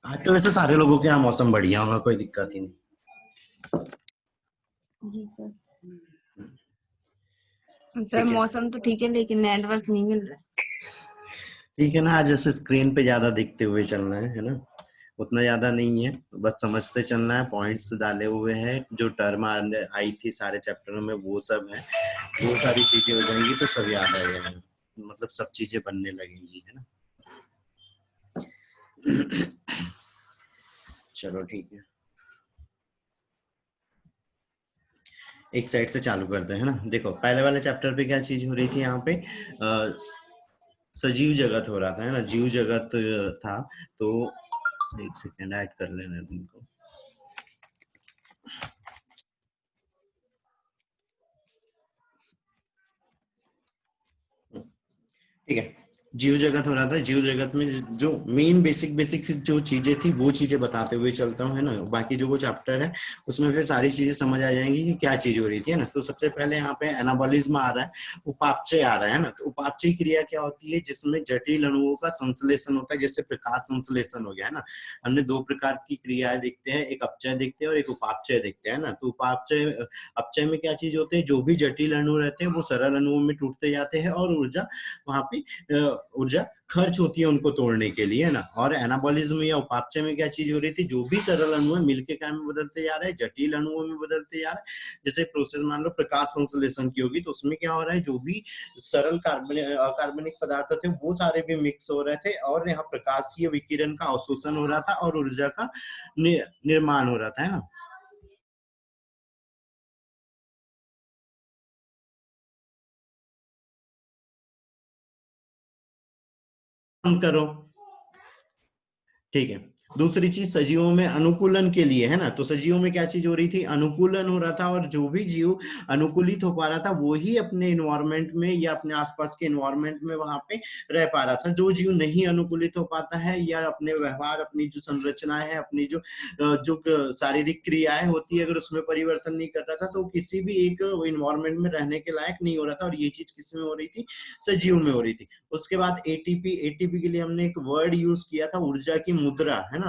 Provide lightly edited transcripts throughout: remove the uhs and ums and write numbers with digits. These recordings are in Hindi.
आज तो वैसे सारे लोगों के यहाँ मौसम बढ़िया होगा, कोई दिक्कत ही नहीं। जी सर। सर मौसम तो ठीक है लेकिन नेटवर्क नहीं मिल रहा है। ठीक है ना, आज जैसे स्क्रीन पे ज्यादा दिखते हुए चलना है ना, उतना ज्यादा नहीं है, बस समझते चलना है। पॉइंट्स डाले हुए हैं, जो टर्म आई थी सारे चैप्टरों में वो सब है, वो सारी चीजें हो जाएंगी तो सब याद आ जाएगा, मतलब सब चीजें बनने लगेंगी, है ना। चलो ठीक है, एक साइड से चालू करते हैं ना। देखो पहले वाले चैप्टर पे क्या चीज हो रही थी, यहाँ पे सजीव जगत हो रहा था, है ना, जीव जगत था। तो एक सेकेंड ऐड कर लेना तुमको। ठीक है, जीव जगत हो रहा था। जीव जगत में जो मेन बेसिक जो चीजें थी वो चीजें बताते हुए चलता हूँ, है ना। बाकी जो वो चैप्टर है उसमें फिर सारी चीजें समझ आ जाएंगी कि क्या चीज हो रही थी, है ना। तो सबसे पहले यहाँ पे एनाबॉलिज्म आ रहा है, उपापचय आ रहा है ना। तो उपापचय क्रिया क्या होती है, जिसमें जटिल अणुओं का संश्लेषण होता है, जैसे प्रकाश संश्लेषण हो गया, है ना। हमने दो प्रकार की क्रियाएं देखते हैं, एक अपचय देखते हैं और एक उपापचय देखते हैं ना। तो उपापचय, अपचय में क्या चीज होती है, जो भी जटिल अणु रहते हैं वो सरल अणुओं में टूटते जाते हैं और ऊर्जा वहां पे ऊर्जा खर्च होती है उनको तोड़ने के लिए, है ना। और एनाबॉलिज्म या उपापचय में क्या चीज हो रही थी, जो भी सरल अणु है मिलके क्या में बदलते जा रहे हैं, जटिल अणुओं में बदलते जा रहे हैं। जैसे प्रोसेस मान लो प्रकाश संश्लेषण की होगी, तो उसमें क्या हो रहा है, जो भी सरल कार्बनिक पदार्थ थे वो सारे भी मिक्स हो रहे थे और यहाँ प्रकाशीय विकिरण का अवशोषण हो रहा था और ऊर्जा का निर्माण हो रहा था, है ना। करो, ठीक है। दूसरी चीज सजीवों में अनुकूलन के लिए, है ना। तो सजीवों में क्या चीज हो रही थी, अनुकूलन हो रहा था और जो भी जीव अनुकूलित हो पा रहा था वो ही अपने इन्वायरमेंट में या अपने आसपास के इन्वायरमेंट में वहां पे रह पा रहा था। जो जीव नहीं अनुकूलित हो पाता है या अपने व्यवहार, अपनी जो संरचनाएं है, अपनी जो शारीरिक क्रियाएं होती है, अगर उसमें परिवर्तन नहीं कर रहा था तो किसी भी एक इन्वायरमेंट में रहने के लायक नहीं हो रहा था। और ये चीज किस में हो रही थी, सजीव में हो रही थी। उसके बाद एटीपी के लिए हमने एक वर्ड यूज किया था, ऊर्जा की मुद्रा, है ना,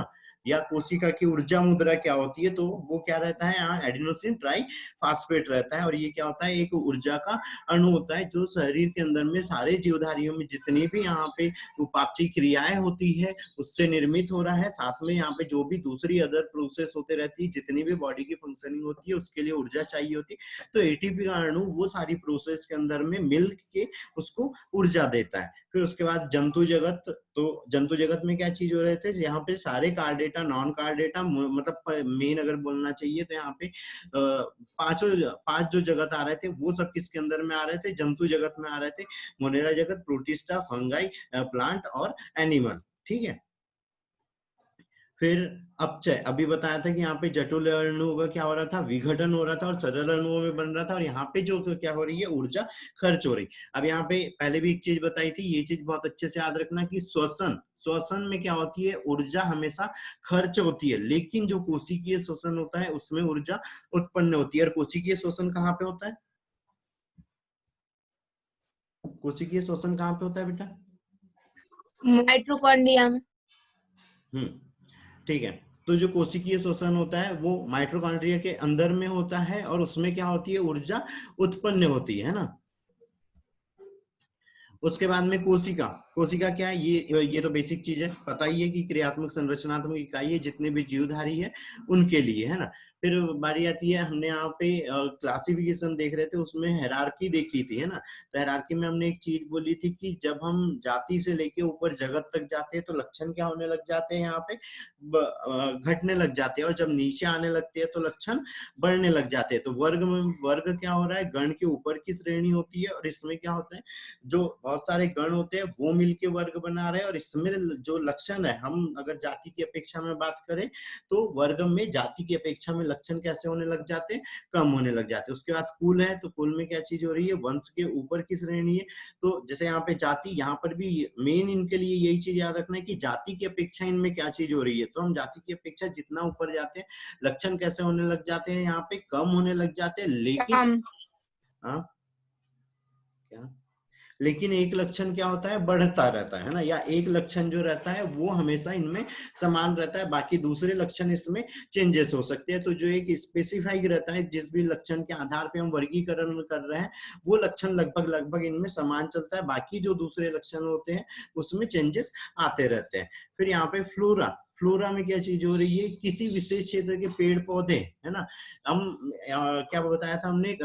या कोशिका की ऊर्जा मुद्रा क्या होती है। तो वो क्या रहता है, यहाँ एडिनोसिन ट्राई फास्फेट रहता है और ये क्या होता है, एक ऊर्जा का अणु होता है जो शरीर के अंदर में सारे जीवधारियों में जितनी भी यहाँ पे उपापचय क्रियाएं होती है उससे निर्मित हो रहा है। साथ में यहाँ पे जो भी दूसरी अदर प्रोसेस होते रहती है, जितनी भी बॉडी की फंक्शनिंग होती है उसके लिए ऊर्जा चाहिए होती है। तो एटीपी का अणु वो सारी प्रोसेस के अंदर में मिल के उसको ऊर्जा देता है। फिर उसके बाद जंतु जगत, तो जंतु जगत में क्या चीज हो रहे थे, यहाँ पे सारे card data, non card data, मतलब मेन अगर बोलना चाहिए तो यहाँ पे पांच जो जगत आ रहे थे वो सब किसके अंदर में आ रहे थे, जंतु जगत में आ रहे थे। मोनेरा जगत, प्रोटिस्टा, फंगाई, प्लांट और एनिमल, ठीक है। फिर अपचय, अभी बताया था कि यहाँ पे जटिल अणुओं का क्या हो रहा था, विघटन हो रहा था और सरल अणुओं में बन रहा था। और यहाँ पे जो क्या हो रही है, ऊर्जा खर्च हो रही। अब यहाँ पे पहले भी एक चीज बताई थी, ये चीज बहुत अच्छे से याद रखना कि श्वसन में क्या होती है, ऊर्जा हमेशा खर्च होती है, लेकिन जो कोशिकीय श्वसन होता है उसमें ऊर्जा उत्पन्न होती है। और कोशिकीय श्वसन कहाँ पे होता है, कोशिकीय श्वसन कहाँ पे होता है बेटा, माइटोकॉन्ड्रिया में। ठीक है। तो जो कोशिकीय श्वसन होता है वो माइटोकॉन्ड्रिया के अंदर में होता है और उसमें क्या होती है, ऊर्जा उत्पन्न होती है ना। उसके बाद में कोशिका, कोशिका क्या है, ये तो बेसिक चीज है, पता ही है कि क्रियात्मक संरचनात्मक इकाई है जितने भी जीवधारी है उनके लिए, है ना। फिर बारी आती है, हमने यहाँ पे क्लासिफिकेशन देख रहे थे, उसमें हायरार्की देखी थी, है ना। तो हायरार्की में हमने एक चीज बोली थी कि जब हम जाति से लेके ऊपर जगत तक जाते हैं तो लक्षण क्या होने लग जाते हैं, यहाँ पे घटने लग जाते हैं, और जब नीचे आने लगते हैं तो लक्षण बढ़ने लग जाते हैं। तो वर्ग में, वर्ग क्या हो रहा है, गण के ऊपर की श्रेणी होती है और इसमें क्या होता है, जो बहुत सारे गण होते हैं वो मिलके वर्ग बना रहे हैं। और इसमें जो लक्षण है, हम अगर जाति की अपेक्षा में बात करें तो वर्ग में जाति की अपेक्षा में लक्षण कैसे होने लग जाते हैं, कम होने लग जाते हैं। उसके बाद कुल है, तो कुल में क्या चीज हो रही है, वंश के ऊपर की श्रेणी है। तो जैसे यहाँ पे जाति, यहाँ पर भी मेन इनके लिए यही चीज याद रखना है कि जाति की अपेक्षा इनमें क्या चीज हो रही है। तो हम जाति की अपेक्षा जितना ऊपर जाते हैं लक्षण कैसे होने लग जाते हैं, यहाँ पे कम होने लग जाते हैं। लेकिन हाँ क्या, लेकिन एक लक्षण क्या होता है, बढ़ता रहता है ना, या एक लक्षण जो रहता है वो हमेशा इनमें समान रहता है, बाकी दूसरे लक्षण इसमें चेंजेस हो सकते हैं। तो जो एक स्पेसिफाइड रहता है, जिस भी लक्षण के आधार पे हम वर्गीकरण कर रहे हैं, वो लक्षण लगभग लगभग इनमें समान चलता है, बाकी जो दूसरे लक्षण होते हैं उसमें चेंजेस आते रहते हैं। फिर यहाँ पे फ्लोरा, फ्लोरा में क्या चीज हो रही है, किसी विशेष क्षेत्र के पेड़ पौधे, है ना, हम क्या बताया था हमने,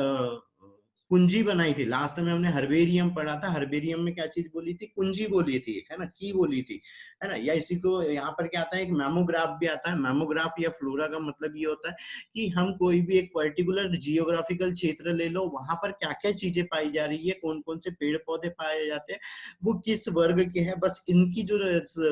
कुंजी बनाई थी लास्ट में, हमने हर्बेरियम पढ़ा था, हर्बेरियम में क्या चीज बोली थी, कुंजी बोली थी, है ना, की बोली थी, है ना, या इसी को यहाँ पर क्या आता है, एक मेमोग्राफ भी आता है। मेमोग्राफ या फ्लोरा का मतलब ये होता है कि हम कोई भी एक पर्टिकुलर जियोग्राफिकल क्षेत्र ले लो, वहां पर क्या क्या चीजें पाई जा रही है, कौन कौन से पेड़ पौधे पाए जाते हैं, वो किस वर्ग के हैं, बस इनकी जो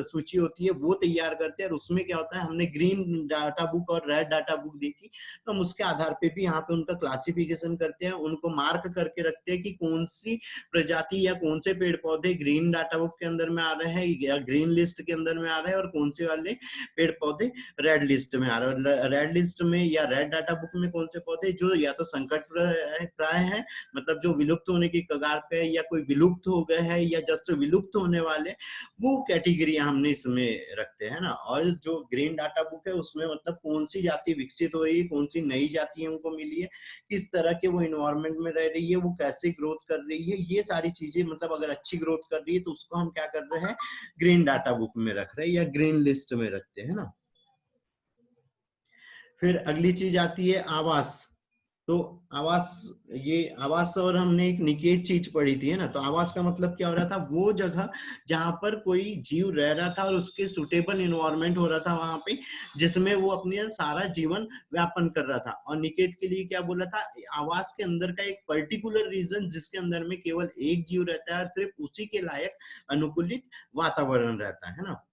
सूची होती है वो तैयार करते हैं। और उसमें क्या होता है, हमने ग्रीन डाटा बुक और रेड डाटा बुक देखी, तो हम उसके आधार पे भी यहाँ पे उनका क्लासिफिकेशन करते हैं, उनको मार्क करके रखते हैं कि कौन सी प्रजाति या कौन से पेड़ पौधे ग्रीन डाटा बुक के अंदर में आ रहे हैं या ग्रीन लिस्ट के अंदर में आ रहे हैं, और कौन से वाले पेड़ पौधे रेड लिस्ट में आ रहे हैं। रेड लिस्ट में या रेड डाटा बुक में कौन से पौधे जो या तो संकट प्राय है, मतलब जो विलुप्त होने की कगार पे है, या कोई विलुप्त हो गए हैं, या जस्ट विलुप्त होने वाले, वो कैटेगरी हमने इसमें रखते हैं ना। और जो ग्रीन डाटा बुक है उसमें मतलब कौन सी जाति विकसित हो रही है, कौन सी नई जाति उनको मिली है, किस तरह के वो इन्वायरमेंट में रह रही है, वो कैसे ग्रोथ कर रही है, ये सारी चीजें, मतलब अगर अच्छी ग्रोथ कर रही है तो उसको हम क्या कर रहे हैं, ग्रीन डाटा बुक में रख रहे हैं या ग्रीन लिस्ट में रखते हैं ना। फिर अगली चीज आती है आवास। तो आवास, ये आवास और हमने एक निकेत चीज पढ़ी थी, है ना। तो आवास का मतलब क्या हो रहा था, वो जगह जहां पर कोई जीव रह रहा था और उसके सुटेबल इन्वायरमेंट हो रहा था वहां पे, जिसमें वो अपने सारा जीवन व्यापन कर रहा था। और निकेत के लिए क्या बोला था, आवास के अंदर का एक पर्टिकुलर रीजन जिसके अंदर में केवल एक जीव रहता है और सिर्फ उसी के लायक अनुकूलित वातावरण रहता है ना।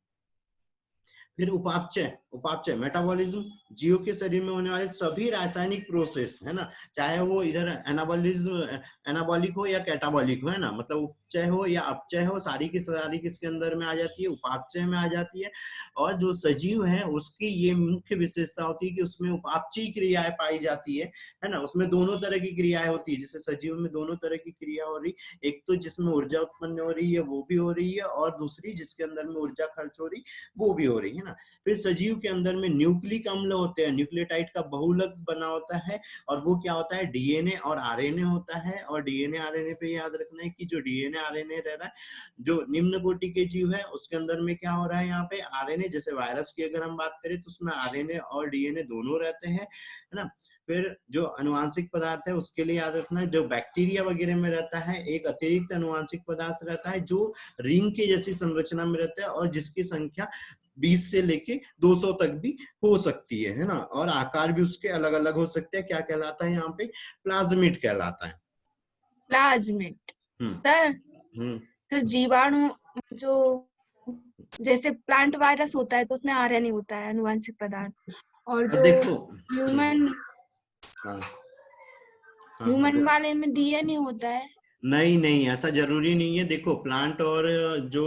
फिर उपापचय, उपापचय मेटाबॉलिज्म, जीव के शरीर में होने वाले सभी रासायनिक प्रोसेस, है ना, चाहे वो इधर एनाबॉलिज्म, एनाबॉलिक हो या कैटाबॉलिक हो, है ना, मतलब उपचय हो या अपचय हो, सारी की सारी किसके अंदर में आ जाती है, उपापचय में आ जाती है। और जो सजीव है उसकी ये मुख्य विशेषता होती है कि उसमें उपापचयी क्रियाएं पाई जाती है ना, उसमें दोनों तरह की क्रियाएं होती है, जैसे सजीव में दोनों तरह की क्रिया हो रही, एक तो जिसमें ऊर्जा उत्पन्न हो रही है वो भी हो रही है, और दूसरी जिसके अंदर में ऊर्जा खर्च हो रही वो भी हो रही है ना। फिर सजीव के अंदर में न्यूक्लिक अम्ल होते हैं, न्यूक्लियोटाइड का बहुलक बना होता है, और वो क्या होता है, डीएनए और आरएनए होता है। और डीएनए आरएनए पे याद रखना है कि जो डीएनए आरएनए रह रहा है, जो निम्न कोटि के जीव है उसके अंदर में क्या हो रहा है, यहाँ पे आरएनए, जैसे वायरस की अगर हम बात करें तो उसमें आरएनए और डीएनए दोनों रहते हैं, है ना। फिर जो अनुवांशिक पदार्थ है उसके लिए याद रखना है, जो बैक्टीरिया वगैरह में रहता है एक अतिरिक्त अनुवांशिक पदार्थ रहता है जो रिंग के जैसी संरचना में रहता है, और जिसकी संख्या 20 से लेके 200 तक भी हो सकती है ना। और आकार भी उसके अलग अलग हो सकते हैं। क्या कहलाता है यहाँ पे, प्लाज्मिड कहलाता है। प्लाज्मिड। हम्म सर, हम्म सर जीवाणु, जो जैसे प्लांट वायरस होता है तो उसमें आरएनए होता है, अनुवांशिक पदार्थ, और जो देखो, ह्यूमन हाँ हाँ हाँ ह्यूमन वाले में डीएनए होता है। नहीं नहीं, ऐसा जरूरी नहीं है। देखो, प्लांट और जो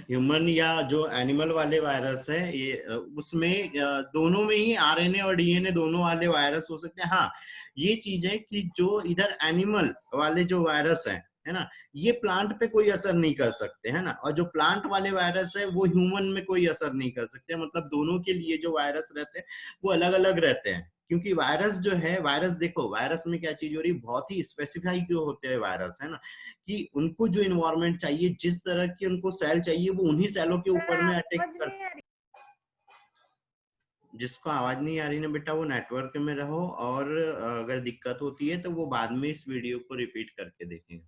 ह्यूमन या जो एनिमल वाले वायरस है, ये उसमें दोनों में ही आरएनए और डीएनए दोनों वाले वायरस हो सकते हैं। हाँ, ये चीज है कि जो इधर एनिमल वाले जो वायरस है ना, ये प्लांट पे कोई असर नहीं कर सकते, है ना। और जो प्लांट वाले वायरस है वो ह्यूमन में कोई असर नहीं कर सकते। मतलब दोनों के लिए जो वायरस रहते हैं वो अलग अलग रहते हैं, क्योंकि वायरस जो है, वायरस देखो, वायरस में क्या चीज हो रही है, बहुत ही स्पेसिफाई क्यों होते हैं वायरस, है ना, कि उनको जो इन्वायरमेंट चाहिए, जिस तरह की उनको सेल चाहिए, वो उन्हीं सेलों के ऊपर में अटैक कर। जिसको आवाज नहीं आ रही ना बेटा, वो नेटवर्क में रहो, और अगर दिक्कत होती है तो वो बाद में इस वीडियो को रिपीट करके देखेंगे,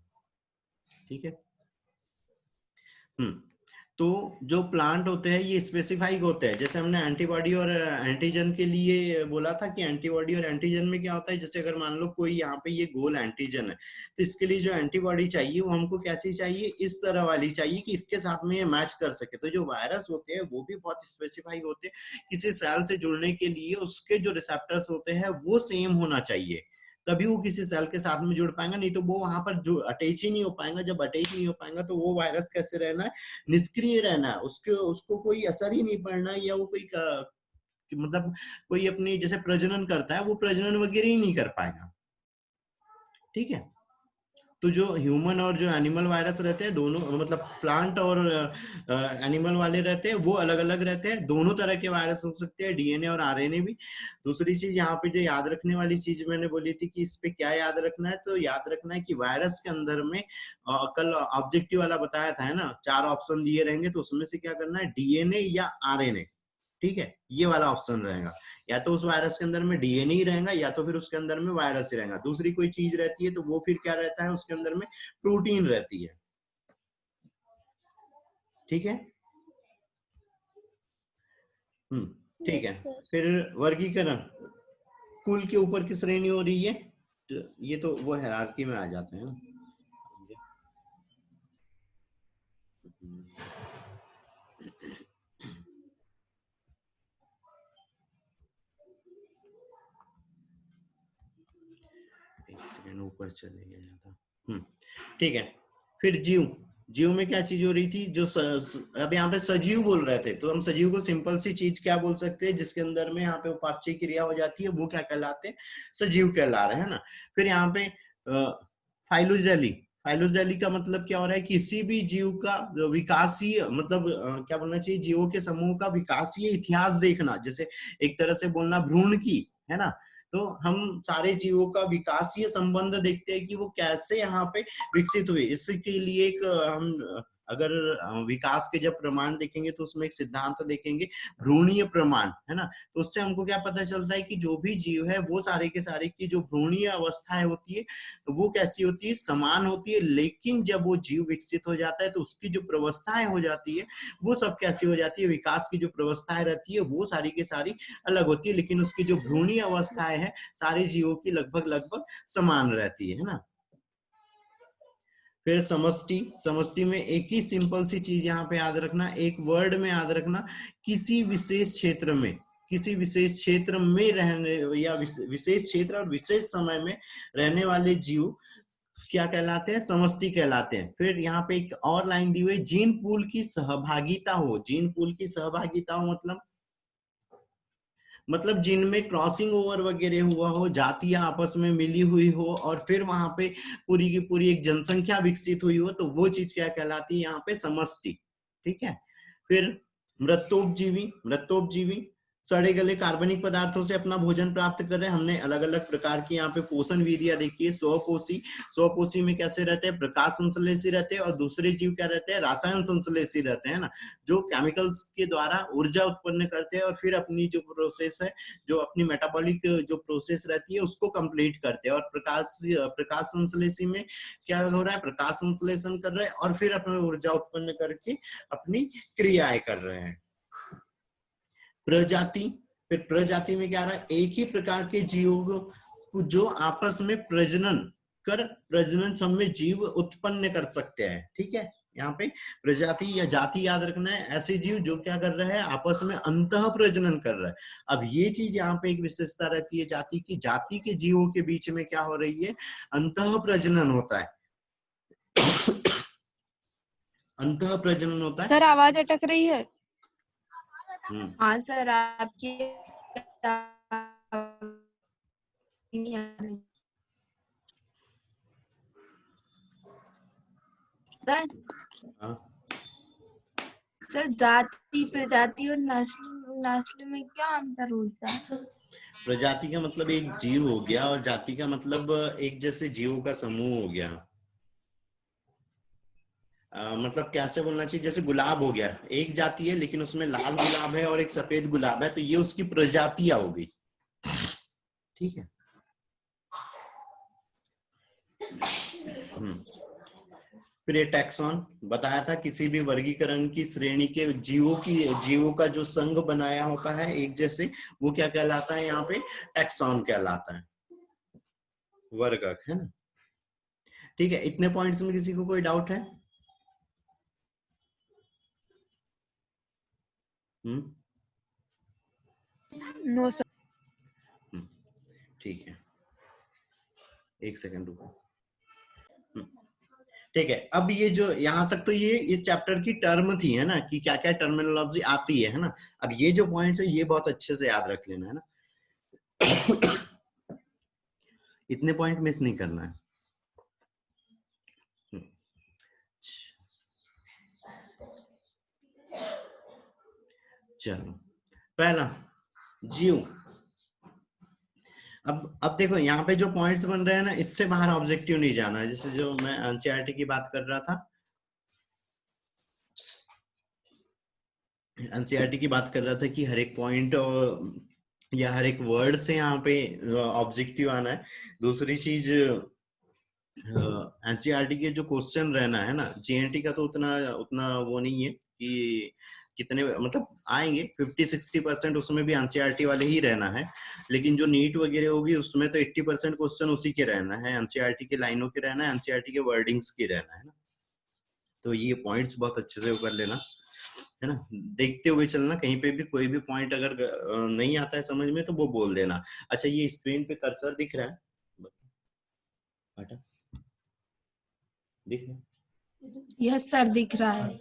ठीक है। तो जो प्लांट होते हैं ये स्पेसिफाइक होते हैं। जैसे हमने एंटीबॉडी और एंटीजन के लिए बोला था कि एंटीबॉडी और एंटीजन में क्या होता है, जैसे अगर मान लो कोई यहाँ पे ये गोल एंटीजन है, तो इसके लिए जो एंटीबॉडी चाहिए वो हमको कैसी चाहिए, इस तरह वाली चाहिए कि इसके साथ में ये मैच कर सके। तो जो वायरस होते हैं वो भी बहुत स्पेसिफाइक होते हैं, किसी सेल से जुड़ने के लिए उसके जो रिसेप्टर्स होते हैं वो सेम होना चाहिए, तभी वो किसी सेल के साथ में जुड़ पाएगा, नहीं तो वो वहां पर जो अटैच ही नहीं हो पाएगा। जब अटैच नहीं हो पाएगा तो वो वायरस कैसे रहना है, निष्क्रिय रहना है, उसको कोई असर ही नहीं पड़ना है, या वो कोई मतलब कोई अपनी जैसे प्रजनन करता है वो प्रजनन वगैरह ही नहीं कर पाएगा, ठीक है। तो जो ह्यूमन और जो एनिमल वायरस रहते हैं दोनों, मतलब प्लांट और एनिमल वाले रहते हैं वो अलग अलग रहते हैं। दोनों तरह के वायरस हो सकते हैं, डीएनए और आरएनए भी। दूसरी चीज यहाँ पे जो याद रखने वाली चीज मैंने बोली थी कि इस पे क्या याद रखना है, तो याद रखना है कि वायरस के अंदर में कल ऑब्जेक्टिव वाला बताया था, है ना, 4 ऑप्शन दिए रहेंगे, तो उसमें से क्या करना है, डीएनए या आरएनए। ठीक है, ये वाला ऑप्शन रहेगा। या तो उस वायरस के अंदर में डीएनए ही रहेगा या तो फिर उसके अंदर में वायरस ही रहेगा। दूसरी कोई चीज रहती है तो वो फिर क्या रहता है, उसके अंदर में प्रोटीन रहती है। ठीक है। ठीक है। फिर वर्गीकरण कुल के ऊपर की श्रेणी हो रही है, तो ये तो वो हायरार्की में आ जाते हैं ना। एक सेकंड ऊपर चले गया था। ठीक है। फिर जीव में क्या चीज हो रही थी, जो अब यहाँ पे सजीव बोल रहे थे, तो हम सजीव को सिंपल सी चीज क्या बोल सकते हैं, जिसके अंदर में यहाँ पे उपापचय क्रिया हो जाती है, वो क्या कहलाते हैं, सजीव कहला रहे हैं ना। फिर यहाँ पे फाइलोजेली, फाइलोजेली का मतलब क्या हो रहा है, किसी भी जीव का विकासीय, मतलब क्या बोलना चाहिए, जीवों के समूह का विकासीय इतिहास देखना, जैसे एक तरह से बोलना भ्रूण की, है ना। तो हम सारे जीवों का विकासीय संबंध देखते हैं कि वो कैसे यहाँ पे विकसित हुए। इसके लिए एक हम अगर विकास के जब प्रमाण देखेंगे तो उसमें एक सिद्धांत देखेंगे, भ्रूणीय प्रमाण, है ना। तो उससे हमको क्या पता चलता है कि जो भी जीव है वो सारे के सारे की जो भ्रूणीय अवस्थाएं होती है वो कैसी होती है, समान होती है। लेकिन जब वो जीव विकसित हो जाता है तो उसकी जो प्रवस्थाएं हो जाती है वो सब कैसी हो जाती है, विकास की जो प्रवस्थाएं रहती है वो सारी की सारी अलग होती है, लेकिन उसकी जो भ्रूणीय अवस्थाएं है सारे जीवों की लगभग लगभग समान रहती है ना। फिर समष्टि, समष्टि में एक ही सिंपल सी चीज यहाँ पे याद रखना, एक वर्ड में याद रखना, किसी विशेष क्षेत्र में, किसी विशेष क्षेत्र में रहने या विशेष क्षेत्र और विशेष समय में रहने वाले जीव क्या कहलाते हैं, समष्टि कहलाते हैं। फिर यहाँ पे एक और लाइन दी हुई, जीन पूल की सहभागिता हो, जीन पूल की सहभागिता हो मतलब जिनमें क्रॉसिंग ओवर वगैरह हुआ हो, जातियां आपस में मिली हुई हो और फिर वहां पे पूरी की पूरी एक जनसंख्या विकसित हुई हो, तो वो चीज क्या कहलाती है, यहाँ पे समष्टि। ठीक है। फिर मृतोपजीवी, मृतोपजीवी सड़े गले कार्बनिक पदार्थों से अपना भोजन प्राप्त कर रहे हैं। हमने अलग अलग प्रकार की यहाँ पे पोषण वीर्या देखी है। स्वपोषी, स्वपोषी में कैसे रहते हैं, प्रकाश संश्लेषी रहते हैं, और दूसरे जीव क्या रहते हैं, रसायन संश्लेषी रहते हैं ना, जो केमिकल्स के द्वारा ऊर्जा उत्पन्न करते हैं और फिर अपनी जो प्रोसेस है, जो अपनी मेटाबॉलिक जो प्रोसेस रहती है उसको कंप्लीट करते हैं। और प्रकाश संश्लेषी में क्या हो रहा है, प्रकाश संश्लेषण कर रहे हैं और फिर अपनी ऊर्जा उत्पन्न करके अपनी क्रियाएं कर रहे हैं। प्रजाति, फिर प्रजाति में क्या आ रहा है, एक ही प्रकार के जीवों को जो आपस में प्रजनन कर प्रजनन समय जीव उत्पन्न कर सकते हैं। ठीक है। यहाँ पे प्रजाति या जाति याद रखना है, ऐसे जीव जो क्या कर रहे हैं, आपस में अंतः प्रजनन कर रहे हैं। अब ये चीज यहाँ पे एक विशेषता रहती है जाति की, जाति के जीवों के बीच में क्या हो रही है, अंतः प्रजनन होता है। अंतः प्रजनन होता है। सर आवाज अटक रही है। हाँ सर, आपकी सर जाति, प्रजाति और नस्ल में क्या अंतर होता है? प्रजाति का मतलब एक जीव हो गया और जाति का मतलब एक जैसे जीवों का समूह हो गया। मतलब कैसे बोलना चाहिए, जैसे गुलाब हो गया, एक जाति है लेकिन उसमें लाल गुलाब है और एक सफेद गुलाब है, तो ये उसकी प्रजातियां हो गई। ठीक है। फिर ये टैक्सॉन बताया था, किसी भी वर्गीकरण की श्रेणी के जीवों का जो संघ बनाया होता है एक जैसे, वो क्या कहलाता है, यहाँ पे टैक्सॉन कहलाता है, वर्गक, है ना। ठीक है। इतने पॉइंट्स में किसी को कोई डाउट है? No sir. ठीक है, एक सेकंड रुको। ठीक है। अब ये जो यहाँ तक तो ये इस चैप्टर की टर्म थी, है ना, कि क्या क्या टर्मिनोलॉजी आती है ना। अब ये जो पॉइंट्स है ये बहुत अच्छे से याद रख लेना, है ना। इतने पॉइंट मिस नहीं करना है। चलो पहला जीव। अब देखो यहाँ पे जो पॉइंट्स बन रहे हैं ना, इससे बाहर ऑब्जेक्टिव नहीं जाना है। जैसे जो मैं एनसीईआरटी की बात कर रहा था, एनसीईआरटी की बात कर रहा था कि हर एक पॉइंट या हर एक वर्ड से यहाँ पे ऑब्जेक्टिव आना है। दूसरी चीज एनसीईआरटी के जो क्वेश्चन रहना है ना, जेएनटी का तो उतना उतना वो नहीं है कि कितने मतलब आएंगे, 50-60% उसमें भी एनसीईआरटी वाले ही रहना है। लेकिन जो नीट वगैरह होगी उसमें तो 80% क्वेश्चन उसी के रहना है, एनसीईआरटी के लाइनों के रहना है, एनसीईआरटी के वर्डिंग्स की रहना है ना। तो ये पॉइंट्स बहुत अच्छे से कर लेना है ना, देखते हुए चलना। कहीं पे भी कोई भी पॉइंट अगर नहीं आता है समझ में तो वो बोल देना। अच्छा ये स्क्रीन पे कर्सर दिख रहा है? दिख रहा है? यस सर दिख रहा है।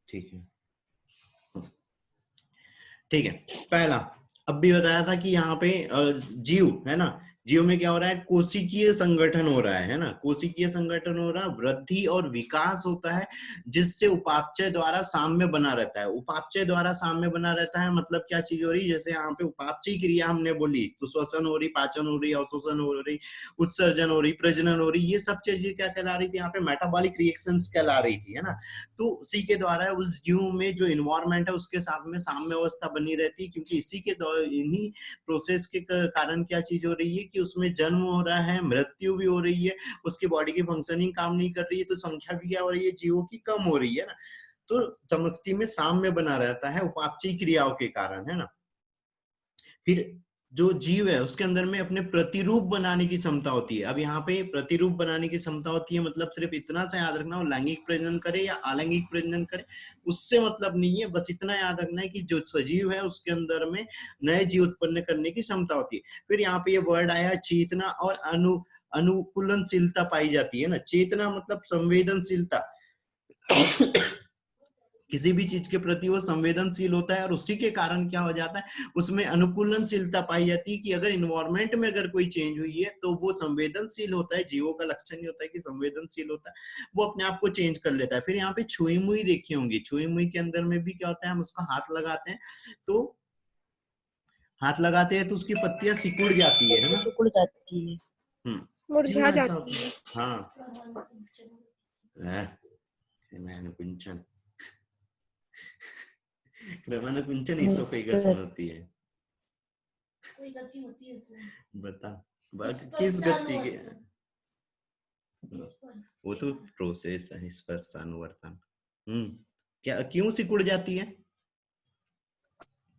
ठीक है ठीक है। पहला अब भी बताया था कि यहाँ पे जीव है ना, जीव में क्या हो रहा है, कोशिकीय संगठन हो रहा है ना, कोशिकीय संगठन हो रहा है, वृद्धि और विकास होता है जिससे उपापचय द्वारा साम्य बना रहता है। उपापचय द्वारा साम्य बना रहता है मतलब क्या चीज हो रही है, जैसे यहाँ पे उपापचय क्रिया हमने बोली तो श्वसन हो रही, पाचन हो रही, अवशोषण हो रही, उत्सर्जन हो रही, प्रजनन हो रही, ये सब चीजें क्या कहला रही थी यहाँ पे, मेटाबॉलिक रिएक्शंस कहला रही थी है ना। तो उसी के द्वारा उस जीव में जो इन्वायरमेंट है उसके साथ में साम्य अवस्था बनी रहती है, क्योंकि इसी के इन्हीं प्रोसेस के कारण क्या चीज हो रही है कि उसमें जन्म हो रहा है, मृत्यु भी हो रही है, उसकी बॉडी की फंक्शनिंग काम नहीं कर रही है, तो संख्या भी क्या हो रही है, जीवों की कम हो रही है ना। तो समष्टि में साम्य बना रहता है उपापचयी क्रियाओं के कारण है ना। फिर जो जीव है उसके अंदर में अपने प्रतिरूप बनाने की क्षमता होती है। अब यहाँ पे प्रतिरूप बनाने की क्षमता होती है मतलब सिर्फ इतना सा याद रखना, वो लैंगिक प्रजनन करे या अलैंगिक प्रजनन करे उससे मतलब नहीं है, बस इतना याद रखना है कि जो सजीव है उसके अंदर में नए जीव उत्पन्न करने की क्षमता होती है। फिर यहाँ पे ये वर्ड आया चेतना और अनुकूलनशीलता पाई जाती है ना। चेतना मतलब संवेदनशीलता, किसी भी चीज के प्रति वो संवेदनशील होता है और उसी के कारण क्या हो जाता है, उसमें अनुकूलनशीलता पाई जाती है कि अगर इन्वायरमेंट में अगर कोई चेंज हुई है तो वो संवेदनशील होता है। जीवों का लक्षण ही होता है कि संवेदनशील होता है, वो अपने आप को चेंज कर लेता है। फिर यहाँ पे छुई मुई देखी होंगी, छुई मुई के अंदर में भी क्या होता है, हम उसका हाथ लगाते हैं तो हाथ लगाते हैं तो उसकी पत्तियां सिकुड़ जाती है ना, सिकुड़ जाती है, मुरझा जाती है। हाँ कुंचन कुंचन इसोफेगस में होती है। कोई गति होती है उसमें, बता किस गति के, वो तो प्रोसेस है स्पर्शानुवर्तन। क्या क्यों सिकुड़ जाती है?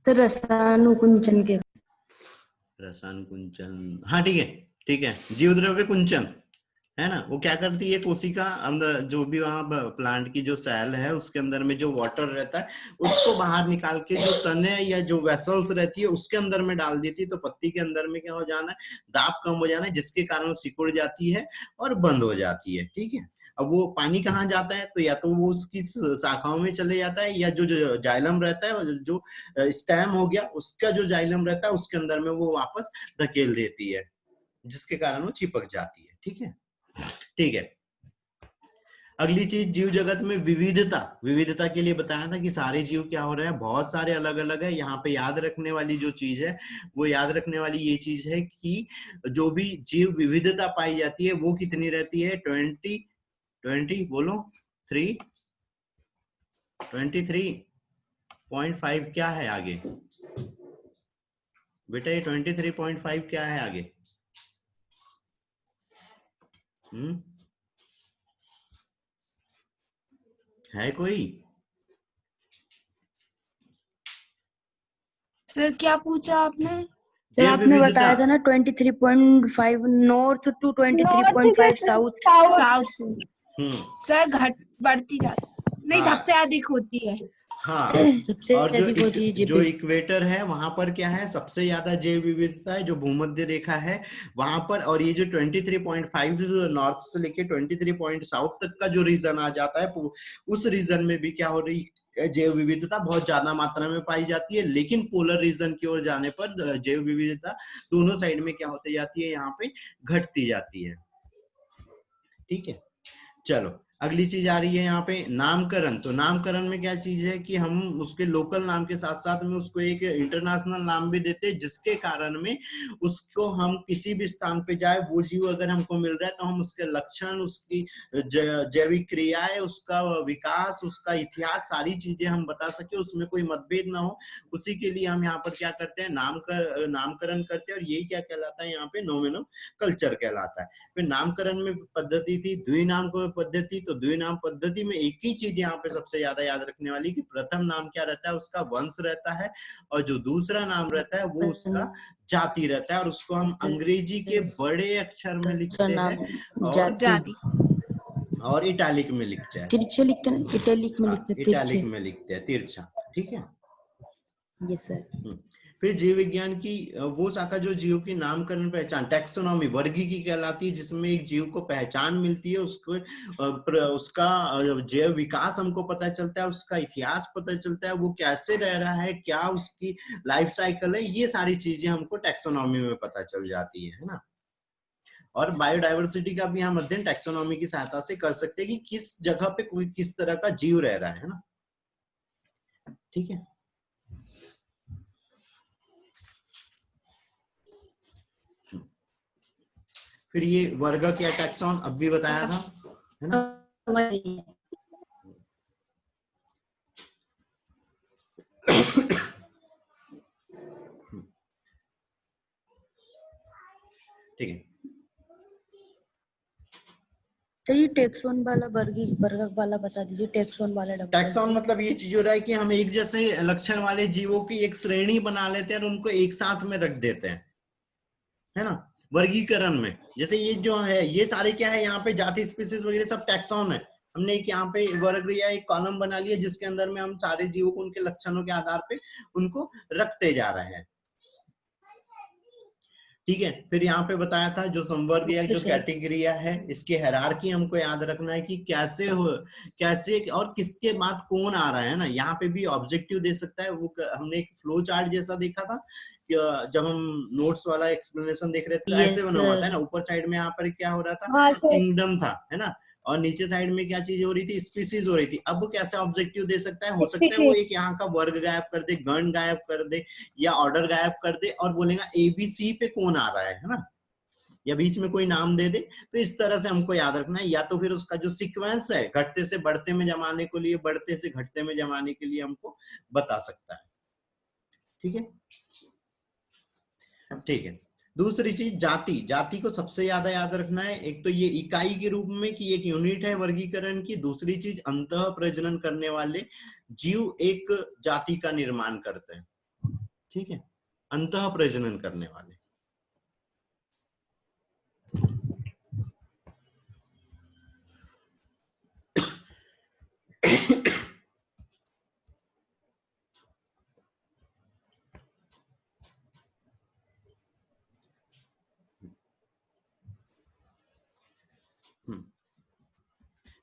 तो रसानुकुंचन के, रसानुकुंचन, हाँ ठीक है जीव द्रव्य कुंचन है ना। वो क्या करती है, कोशिका अंदर जो भी वहां प्लांट की जो सेल है उसके अंदर में जो वाटर रहता है उसको बाहर निकाल के जो तने या जो वेसल्स रहती है उसके अंदर में डाल देती है। तो पत्ती के अंदर में क्या हो जाना है, दाब कम हो जाना है, जिसके कारण वो सिकुड़ जाती है और बंद हो जाती है। ठीक है, अब वो पानी कहाँ जाता है, तो या तो वो उसकी शाखाओं में चले जाता है या जो जाइलम रहता है, जो स्टेम हो गया उसका जो जाइलम रहता है उसके अंदर में वो वापस धकेल देती है, जिसके कारण वो चिपक जाती है। ठीक है। अगली चीज जीव जगत में विविधता, विविधता के लिए बताया था कि सारे जीव क्या हो रहे हैं, बहुत सारे अलग अलग है। यहाँ पे याद रखने वाली जो चीज है, वो याद रखने वाली ये चीज है कि जो भी जीव विविधता पाई जाती है वो कितनी रहती है, 20 बोलो 23.5 क्या है आगे बेटा, ये 23.5 क्या है आगे? है कोई? सर क्या पूछा आपने? सर आपने बताया था ना 23.5 नॉर्थ टू 23.5 साउथ। सर घट बढ़ती जाती नहीं, सबसे अधिक होती है। हाँ, सबसे और जो अधिक इक्वेटर है वहां पर क्या है, सबसे ज्यादा जैव विविधता है जो भूमध्य रेखा है वहां पर। और ये जो 23.5 नॉर्थ से लेके 23 साउथ तक का जो रीजन आ जाता है, उस रीजन में भी क्या हो रही, जैव विविधता बहुत ज्यादा मात्रा में पाई जाती है। लेकिन पोलर रीजन की ओर जाने पर जैव विविधता दोनों साइड में क्या होती जाती है, यहाँ पे घटती जाती है। ठीक है, चलो अगली चीज आ रही है यहाँ पे नामकरण। तो नामकरण में क्या चीज है कि हम उसके लोकल नाम के साथ साथ में उसको एक इंटरनेशनल नाम भी देते हैं, जिसके कारण में उसको हम किसी भी स्थान पे जाए, वो जीव अगर हमको मिल रहा है तो हम उसके लक्षण, उसकी जैविक क्रियाएं, उसका विकास, उसका इतिहास, सारी चीजें हम बता सके, उसमें कोई मतभेद ना हो, उसी के लिए हम यहाँ पर क्या करते हैं, नामकरण करते हैं। और यही क्या कहलाता है यहाँ पे, नोमेनो कल्चर कहलाता है। फिर नामकरण में पद्धति थी द्विनाम पद्धति। तो द्विनाम पद्धति में एक ही चीज यहाँ पे सबसे ज्यादा याद रखने वाली कि प्रथम नाम क्या रहता है, उसका वंश रहता है, और जो दूसरा नाम रहता है वो उसका जाति रहता है, और उसको हम अंग्रेजी के बड़े अक्षर में लिखते हैं और जाति। इटालिक में लिखते हैं। तिरछे लिखते हैं, इटैलिक में लिखते हैं, तिरछे। इटालिक में लिखते हैं, तिरछा। ठीक है। Yes sir. फिर जीव विज्ञान की वो शाखा जो जीव की नामकरण पहचान, टैक्सोनॉमी, वर्गीकी कहलाती है, जिसमें एक जीव को पहचान मिलती है, उसको उसका जैव विकास हमको पता चलता है, उसका इतिहास पता चलता है, वो कैसे रह रहा है, क्या उसकी लाइफ साइकिल है, ये सारी चीजें हमको टैक्सोनॉमी में पता चल जाती है ना। और बायोडायवर्सिटी का भी हम अध्ययन टैक्सोनॉमी की सहायता से कर सकते हैं कि किस जगह पे कोई किस तरह का जीव रह रहा है ना। ठीक है। फिर ये वर्ग क्या टैक्सॉन अब भी बताया था, है ना। ठीक है। तो ये टेक्सोन वाला वर्ग वाला बता दीजिए, टेक्सोन वाला। टैक्सॉन मतलब ये चीज हो रहा है कि हम एक जैसे लक्षण वाले जीवों की एक श्रेणी बना लेते हैं और उनको एक साथ में रख देते हैं, है ना। वर्गीकरण में जैसे ये जो है, ये सारे क्या है यहाँ पे, जाति, स्पीसीज वगैरह सब टैक्सॉन है। हमने एक यहाँ पे वर्ग या एक कॉलम बना लिया जिसके अंदर में हम सारे जीवों को उनके लक्षणों के आधार पे उनको रखते जा रहे हैं। ठीक है। फिर यहाँ पे बताया था जो संवर्ग या जो कैटेगरिया है, इसकी हायरार्की हमको याद रखना है कि कैसे और किसके बाद कौन आ रहा है ना। यहाँ पे भी ऑब्जेक्टिव दे सकता है। वो हमने एक फ्लो चार्ट जैसा देखा था जब हम नोट्स वाला एक्सप्लेनेशन देख रहे थे, तो ऐसे बना हुआ था ना। ऊपर साइड में यहाँ पर क्या हो रहा था, किंगडम था, है ना, और नीचे साइड में क्या चीज हो रही थी, स्पीसीज हो रही थी। अब वो कैसे ऑब्जेक्टिव दे सकता है, हो सकता है वो एक यहाँ का वर्ग गायब कर दे, गण गायब कर दे, या ऑर्डर गायब कर दे और बोलेगा एबीसी पे कौन आ रहा है ना, या बीच में कोई नाम दे दे। तो इस तरह से हमको याद रखना है। या तो फिर उसका जो सीक्वेंस है, घटते से बढ़ते में जमाने के लिए, बढ़ते से घटते में जमाने के लिए हमको बता सकता है। ठीक है। ठीक है। दूसरी चीज जाति। जाति को सबसे ज्यादा याद रखना है। एक तो ये इकाई के रूप में कि एक यूनिट है वर्गीकरण की। दूसरी चीज अंतः प्रजनन करने वाले जीव एक जाति का निर्माण करते हैं। ठीक है। अंतः प्रजनन करने वाले।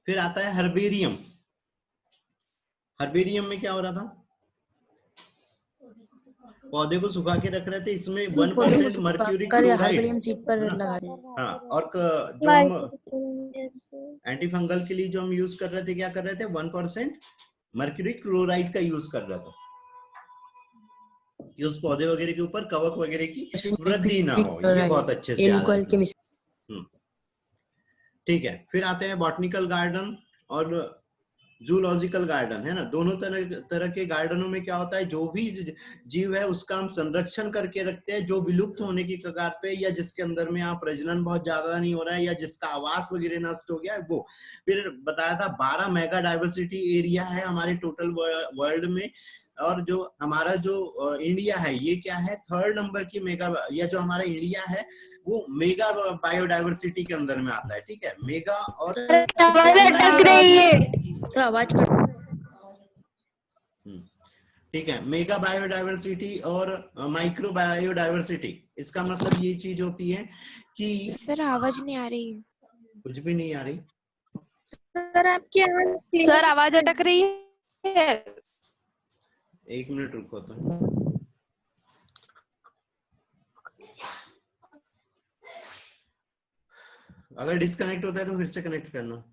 फिर आता है हर्बेरियम। हर्बेरियम में क्या हो रहा था, पौधे को सुखा के रख रहे थे। इसमें 1% मर्क्यूरी क्लोराइड, हाँ, और जो हम एंटी फंगल के लिए जो हम यूज कर रहे थे, क्या कर रहे थे, 1% मर्क्यूरी क्लोराइड का यूज कर रहे थे कि उस पौधे वगैरह के ऊपर कवक वगैरह की वृद्धि ना हो। ये बहुत अच्छे से याद रखना। ठीक है। फिर आते हैं बॉटनिकल गार्डन और जूलॉजिकल गार्डन, है ना। दोनों तरह के गार्डनों में क्या होता है, जो भी जीव है उसका हम संरक्षण करके रखते हैं, जो विलुप्त होने की कगार पे, या जिसके अंदर में यहाँ प्रजनन बहुत ज्यादा नहीं हो रहा है, या जिसका आवास वगैरह नष्ट हो गया है, वो। फिर बताया था 12 मेगा डाइवर्सिटी एरिया है हमारे टोटल वर्ल्ड में। और जो हमारा जो इंडिया है, ये क्या है, 3rd नंबर की मेगा, या जो हमारा इंडिया है वो मेगा बायोडाइवर्सिटी के अंदर में आता है। ठीक है। मेगा और आवाज। ठीक है। मेगा बायोडाइवर्सिटी और माइक्रो बायोडाइवर्सिटी, इसका मतलब ये चीज होती है कि सर आवाज नहीं आ रही है। कुछ भी नहीं आ रही सर आपकी सर आवाज अटक रही है। 1 मिनट रुको तो। अगर डिस्कनेक्ट होता है तो फिर से कनेक्ट करना।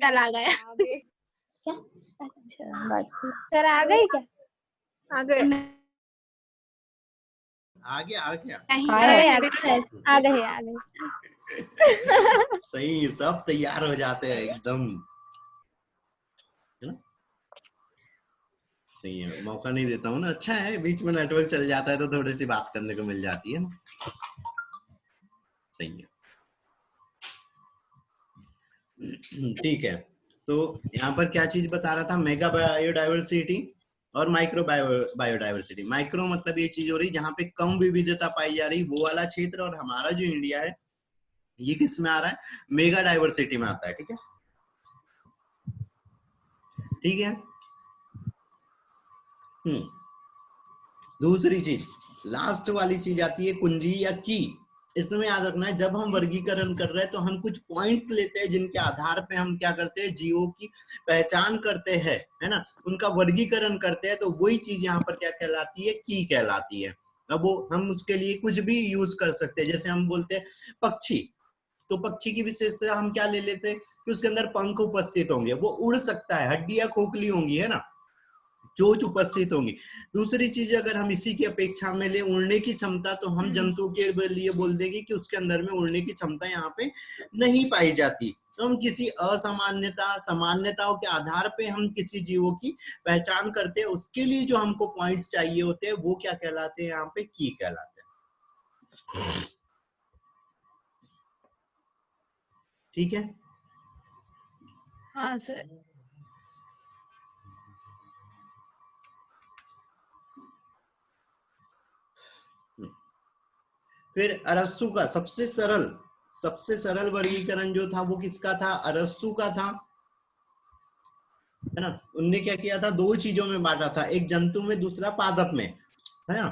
कल आ गया। अच्छा सर आ गए क्या? आ गए आ गया आ गया। नहीं आ गए आ गए। सही, सब तैयार हो जाते हैं एकदम, है ना? सही है, मौका नहीं देता हूँ ना। अच्छा है, बीच में नेटवर्क चल जाता है तो थोड़ी सी बात करने को मिल जाती है ना। सही है, ठीक है। तो यहाँ पर क्या चीज बता रहा था, मेगा बायोडाइवर्सिटी और माइक्रो बायोडाइवर्सिटी। माइक्रो मतलब ये चीज हो रही जहाँ पे कम विविधता पाई जा रही, वो वाला क्षेत्र। और हमारा जो इंडिया है ये किस में आ रहा है, मेगा डाइवर्सिटी में आता है। ठीक है, ठीक है। दूसरी चीज, लास्ट वाली चीज आती है कुंजी या की। इसमें याद रखना है, जब हम वर्गीकरण कर रहे हैं तो हम कुछ पॉइंट्स लेते हैं जिनके आधार पे हम क्या करते हैं, जीवों की पहचान करते हैं, है ना, उनका वर्गीकरण करते हैं। तो वही चीज यहाँ पर क्या कहलाती है, की कहलाती है। अब वो हम उसके लिए कुछ भी यूज कर सकते हैं। जैसे हम बोलते हैं पक्षी, तो पक्षी की विशेषता हम क्या ले लेते हैं कि उसके अंदर पंख उपस्थित होंगे, वो उड़ सकता है, हड्डियां खोखली होंगी, है ना, चोंच उपस्थित होंगी। दूसरी चीज अगर हम इसी की अपेक्षा में ले उड़ने की क्षमता, तो हम जंतु के लिए बोल देंगे कि उसके अंदर में उड़ने की क्षमता यहाँ पे नहीं पाई जाती। तो हम किसी सामान्यताओं के आधार पे हम किसी जीवों की पहचान करते हैं, उसके लिए जो हमको पॉइंट्स चाहिए होते हैं वो क्या कहलाते हैं, यहाँ पे की कहलाते हैं। ठीक है, हाँ सर। फिर अरस्तु का सबसे सरल वर्गीकरण जो था वो किसका था, अरस्तु का था, है ना। उनने क्या किया था, दो चीजों में बांटा था, एक जंतु में, दूसरा पादप में, है ना।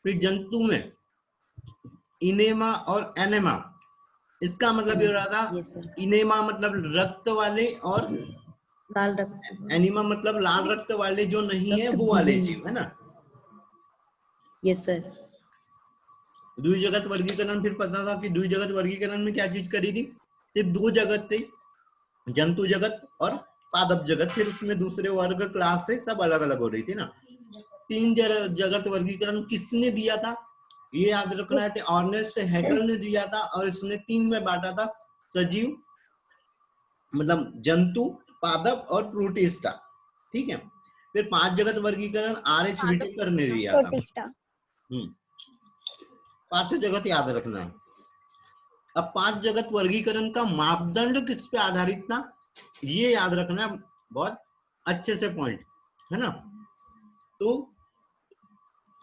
फिर जंतु में इनेमा और एनेमा, इसका मतलब ये हो रहा था, इनेमा मतलब रक्त वाले और लाल रक्त, एनिमा मतलब लाल रक्त वाले जो नहीं है वो वाले जीव, है ना। Yes sir. द्विजगत वर्गीकरण फिर पता था कि द्विजगत वर्गीकरण में क्या चीज करी थी, सिर्फ दो जगत थे, जंतु जगत और पादप जगत। फिर उसमें दूसरे वर्ग क्लास से सब अलग अलग हो रही थी ना। तीन जगत वर्गीकरण किसने दिया था, ये याद रखना है, अर्नेस्ट हैकेल ने दिया था। और इसने तीन में बांटा था, सजीव मतलब जंतु, पादप और प्रोटिस्टा। ठीक है। फिर पांच जगत वर्गीकरण आर.एच. व्हिटेकर ने दिया था। पांच जगत याद रखना है। अब पांच जगत वर्गीकरण का मापदंड किस पे आधारित था, ये याद रखना बहुत अच्छे से पॉइंट, है ना। तो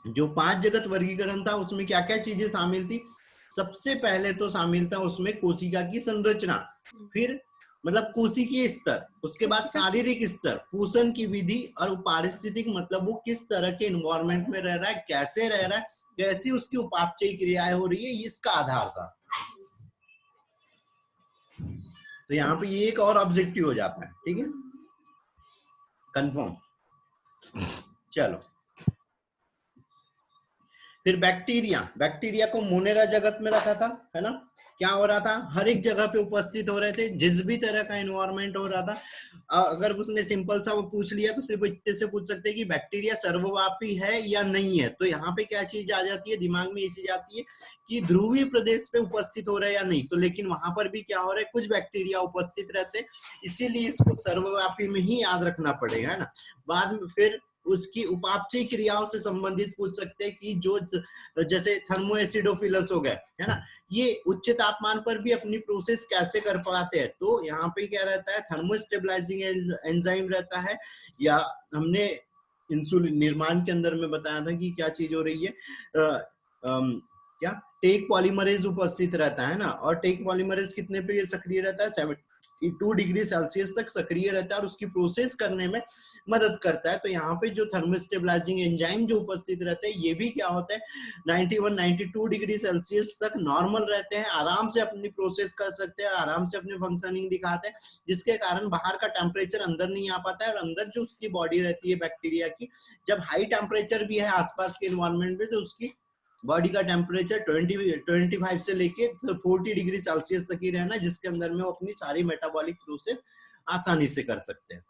जो पांच जगत वर्गीकरण था उसमें क्या क्या चीजें शामिल थी, सबसे पहले तो शामिल था उसमें कोशिका की संरचना, फिर मतलब कोशिकीय स्तर, उसके बाद शारीरिक स्तर, पोषण की विधि और पारिस्थितिक मतलब वो किस तरह के एनवायरमेंट में रह रहा है, कैसे रह रहा है, कैसी उसकी उपापचयी क्रियाएं हो रही है, इसका आधार था। तो यहाँ पे ये एक और ऑब्जेक्टिव हो जाता है। ठीक है, कंफर्म। चलो, फिर बैक्टीरिया को मोनेरा जगत में रखा था, है ना। क्या हो रहा था, हर एक जगह पे उपस्थित हो रहे थे, जिस भी तरह का एनवायरनमेंट हो रहा था। अगर उसने सिंपल सा वो पूछ लिया तो सिर्फ इतने से पूछ सकते हैं कि बैक्टीरिया सर्वव्यापी है या नहीं है। तो यहाँ पे क्या चीज आ जाती है, दिमाग में ये चीज आती है कि ध्रुवीय प्रदेश पे उपस्थित हो रहे हैं या नहीं। तो लेकिन वहां पर भी क्या हो रहा है, कुछ बैक्टीरिया उपस्थित रहते हैं, इसीलिए इसको सर्वव्यापी में ही याद रखना पड़ेगा, है ना। बाद में फिर उसकी उपापचयी क्रियाओं से संबंधित पूछ सकते हैं कि जो जैसे थर्मोएसिडोफिलस हो गए, है ना, ये उच्च तापमान पर भी अपनी प्रोसेस कैसे कर पाते हैं। तो यहाँ पे क्या रहता है, थर्मोस्टेबलाइजिंग एंजाइम रहता है, या हमने इंसुलिन निर्माण के अंदर में बताया था कि क्या चीज हो रही है, क्या टेक पॉलीमरेज उपस्थित रहता है ना। और टेक पॉलीमरेज कितने पे सक्रिय रहता है, 2 डिग्री सेल्सियस तक सक्रिय रहता है और उसकी प्रोसेस करने में मदद करता है। तो यहाँ पे जो थर्मोस्टेबलाइजिंग एंजाइम जो उपस्थित रहते हैं ये भी क्या होता है 91-92 डिग्री सेल्सियस तक नॉर्मल रहते हैं, आराम से अपनी प्रोसेस कर सकते हैं, आराम से अपनी फंक्शनिंग दिखाते हैं, जिसके कारण बाहर का टेम्परेचर अंदर नहीं आ पाता है। और अंदर जो उसकी बॉडी रहती है बैक्टीरिया की, जब हाई टेम्परेचर भी है आसपास के एनवायरमेंट में, तो उसकी बॉडी का टेम्परेचर 25 से लेके 40 डिग्री सेल्सियस तक ही रहना, जिसके अंदर में वो अपनी सारी मेटाबॉलिक प्रोसेस आसानी से कर सकते हैं।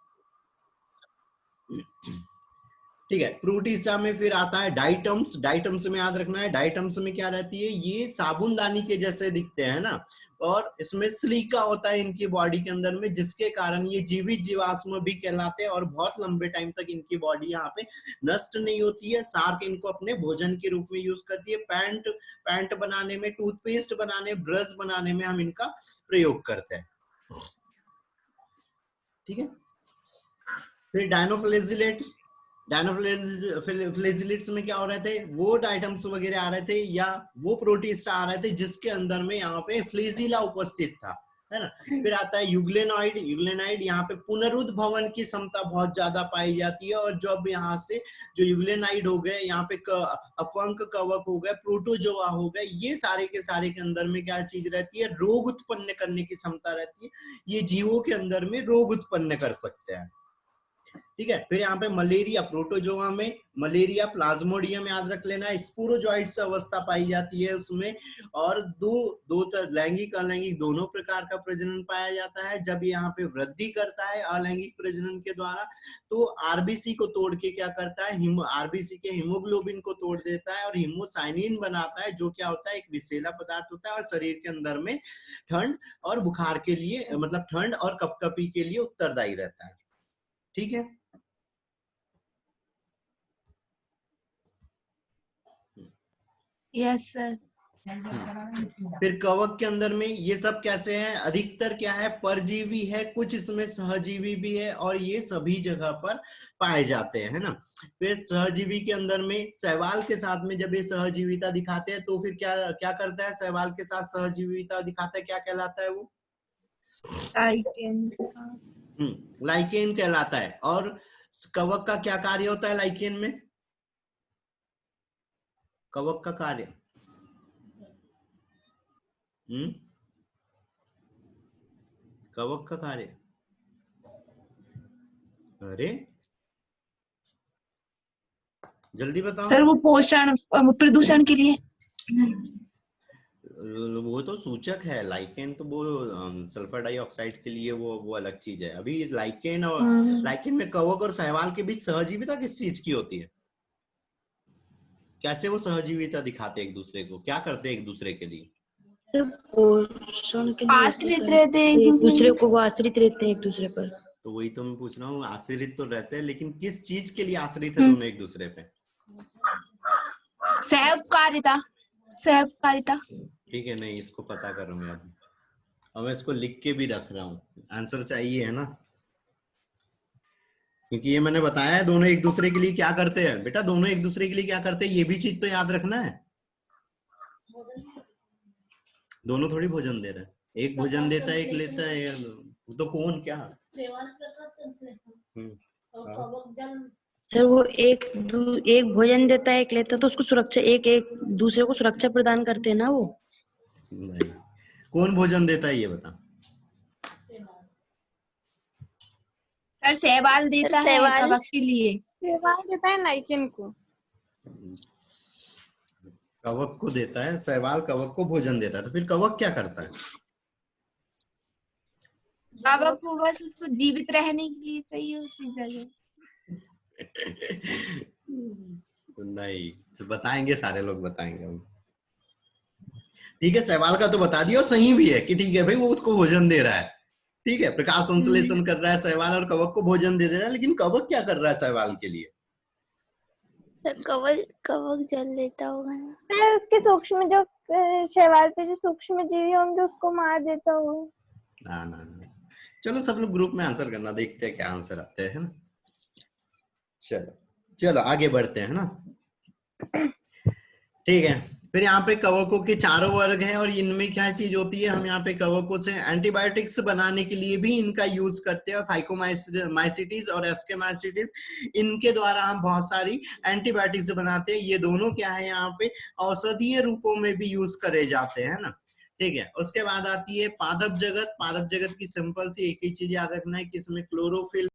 ठीक है, प्रोटिस्टा में फिर आता है डाइटम्स। डाइटम्स में याद रखना है, डाइटम्स में क्या रहती है, ये साबुनदानी के जैसे दिखते हैं ना, और इसमें सिलिका होता है इनकी बॉडी के अंदर में, जिसके कारण ये जीवित जीवाश्म भी कहलाते हैं और बहुत लंबे टाइम तक इनकी बॉडी यहाँ पे नष्ट नहीं होती है। शार्क इनको अपने भोजन के रूप में यूज करती है। पैंट बनाने में, टूथपेस्ट बनाने, ब्रश बनाने में हम इनका प्रयोग करते हैं। ठीक है, फिर डायनोफ्लेजिलेट्स। डायनोफ्लेजिलेट्स में क्या हो रहे थे, वो आइटम्स वगैरह आ रहे थे या वो प्रोटिस्टा आ रहे थे जिसके अंदर में यहाँ पे फ्लेजिला उपस्थित था, है ना। फिर आता है यूग्लेनॉइड। यूग्लेनॉइड यहाँ पे पुनरुद्भवन की क्षमता बहुत ज्यादा पाई जाती है, और जब यहाँ से जो यूग्लेनाइड हो गए, यहाँ पे अपंक कवक हो गए, प्रोटोजोआ हो गए, ये सारे के सारे के अंदर में क्या चीज रहती है, रोग उत्पन्न करने की क्षमता रहती है। ये जीवों के अंदर में रोग उत्पन्न कर सकते हैं। ठीक है, फिर यहाँ पे मलेरिया, प्रोटोजोआ में मलेरिया, प्लाज्मोडियम याद रख लेना, स्पोरोजॉइट्स अवस्था पाई जाती है उसमें, और दो लैंगिक अलैंगिक दोनों प्रकार का प्रजनन पाया जाता है। जब यहाँ पे वृद्धि करता है अलैंगिक प्रजनन के द्वारा, तो आरबीसी को तोड़ के क्या करता है, आरबीसी के हीमोग्लोबिन को तोड़ देता है और हीमोसाइनिन बनाता है, जो क्या होता है, एक विषैला पदार्थ होता है और शरीर के अंदर में ठंड और बुखार के लिए, मतलब ठंड और कपकपी के लिए उत्तरदायी रहता है। ठीक है, यस सर। फिर कवक के अंदर में ये सब कैसे है, अधिकतर क्या है, परजीवी है, कुछ इसमें सहजीवी भी है, और ये सभी जगह पर पाए जाते हैं, है ना। फिर सहजीवी के अंदर में शैवाल के साथ में जब ये सहजीविता दिखाते हैं, तो फिर क्या क्या करता है, शैवाल के साथ सहजीविता दिखाता है, क्या कहलाता है वो, लाइकेन कहलाता है। और कवक का क्या कार्य होता है लाइकेन में, कवक का कार्य, कवक का कार्य, अरे जल्दी बताओ सर वो पोषण, प्रदूषण के लिए। वो तो सूचक है, लाइकेन तो वो सल्फर डाइऑक्साइड के लिए वो अलग चीज है। अभी लाइकेन और लाइकेन में कवक और शैवाल के बीच सहजीविता किस चीज की होती है, कैसे वो सहजीविता दिखाते हैं एक दूसरे को, क्या करते हैं एक दूसरे के लिए, पोषण के लिए आश्रित रहते हैं एक दूसरे को, वो आश्रित रहते हैं एक दूसरे पर। तो वही तो मैं पूछ रहा हूँ, आश्रित तो रहते हैं, लेकिन किस चीज के लिए आश्रित है दोनों एक दूसरे पे, सहकारिता, सहकारिता। ठीक है, नहीं इसको पता करूंगा अब मैं इसको लिख के भी रख रहा हूँ, आंसर चाहिए है ना, क्योंकि ये मैंने बताया है दोनों एक दूसरे के लिए क्या करते हैं। बेटा दोनों एक दूसरे के लिए क्या करते हैं, ये भी चीज तो याद रखना है। दोनों थोड़ी भोजन दे रहे हैं, एक भोजन देता है एक लेता है, तो कौन क्या, सर वो एक भोजन देता है एक लेता है, तो उसको सुरक्षा, एक दूसरे को सुरक्षा प्रदान करते हैं ना वो। नहीं, कौन भोजन देता है ये बता, सर शैवाल देता है कवक के लिए, शैवाल देता है लाइकेन को, कवक को देता है, शैवाल कवक को भोजन देता है, तो फिर कवक क्या करता है, कवक को बस उसको जीवित रहने के लिए चाहिए उसकी जगह। नहीं तो बताएंगे, सारे लोग बताएंगे हम। ठीक है, शैवाल का तो बता दिया और सही भी है कि ठीक है भाई वो उसको भोजन दे रहा है, ठीक है, प्रकाश संश्लेषण कर रहा है शैवाल और कवक को भोजन दे रहा है, लेकिन कवक क्या कर रहा है शैवाल के लिए, कवक जल लेता होगा ना, सर उसके सूक्ष्म जो शैवाल पे जो सूक्ष्म जीवी होंगे उसको मार देता होगा। ना चलो सब लोग ग्रुप में आंसर करना, देखते हैं क्या आंसर आते हैं ना। चलो आगे बढ़ते हैं ना। ठीक है, फिर यहाँ पे कवकों के चारों वर्ग है और इनमें क्या चीज होती है, हम यहाँ पे कवकों से एंटीबायोटिक्स बनाने के लिए भी इनका यूज करते हैं। फाइकोमाइसिटीज और एस्केमाइसिटीज, इनके द्वारा हम बहुत सारी एंटीबायोटिक्स बनाते हैं। ये दोनों क्या है यहाँ पे औषधीय रूपों में भी यूज करे जाते हैं ना। ठीक है, उसके बाद आती है पादप जगत। पादप जगत की सिंपल सी एक ही चीज याद रखना है कि इसमें क्लोरोफिल